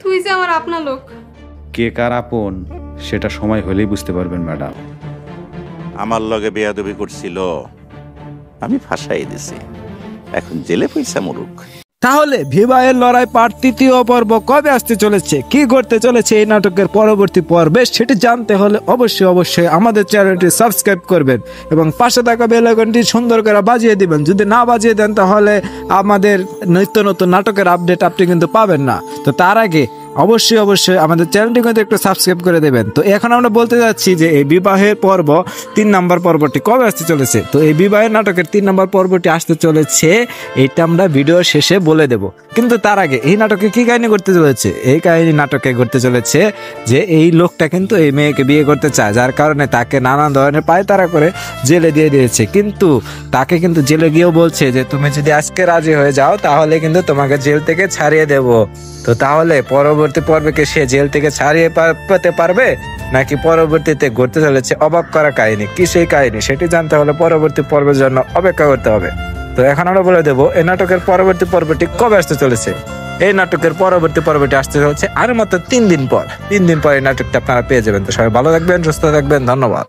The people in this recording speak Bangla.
তুই যে আমার আপনা লোক। কে কার আপন সেটা সময় হলেই বুঝতে পারবেন ম্যাডাম। আমার লগে বেয়াদবি করছিল, আমি ফাঁসাই দিছি, এখন জেলে পয়সা মরুক। তাহলে বিবাহের লড়াই পার্ট 3 পর্ব কবে আসতে চলেছে, কি করতে চলেছে এই নাটকের পরবর্তী পর্বে, সেটি জানতে হলে অবশ্যই আমাদের চ্যানেলটি সাবস্ক্রাইব করবেন এবং পাশে থাকা বেল আইকনটি সুন্দর করে বাজিয়ে দিবেন। যদি না বাজিয়ে দেন তাহলে আমাদের নিত্য নতুন নাটকের আপডেট আপনি কিন্তু পাবেন না। তো তার আগে অবশ্যই আমাদের চ্যানেলটি কিন্তু একটু সাবস্ক্রাইব করে দেবেন। তো এখন আমরা বলতে যাচ্ছি যে এই বিবাহের পর্ব 3 নম্বর পর্বটি কবে আসতে চলেছে। তো এই বিবাহের নাটকের 3 নম্বর পর্বটি আসতে চলেছে, এটা আমরা ভিডিও শেষে বলে দেব। কিন্তু তার আগে এই নাটকে কি কাহিনী করতে চলেছে, এই কাহিনী নাটকে করতে চলেছে যে এই লোকটা কিন্তু এই মেয়েকে বিয়ে করতে চায়, যার কারণে তাকে নানা ধরনের পায়তারা করে জেলে দিয়ে দিয়েছে। কিন্তু তাকে কিন্তু জেলে গিয়েও বলছে যে তুমি যদি আজকে রাজি হয়ে যাও তাহলে কিন্তু তোমাকে জেল থেকে ছাড়িয়ে দেব। তো তাহলে পরবর্তী পর্বে কি সে জেল থেকে ছাড়িয়ে পেতে পারবে, নাকি পরবর্তীতে ঘটতে চলেছে অবাক করা কাহিনী? কি সেই কাহিনী সেটি জানতে হলে পরবর্তী পর্বের জন্য অপেক্ষা করতে হবে। তো এখন আমরা বলে দেবো এই নাটকের পরবর্তী পর্বটি কবে আসতে চলেছে। এই নাটকের পরবর্তী পর্বটি আসতে চলেছে আর মাত্র 3 দিন পর। 3 দিন পর এই নাটকটা আপনারা পেয়ে যাবেন। তো সবাই ভালো থাকবেন, সুস্থ থাকবেন, ধন্যবাদ।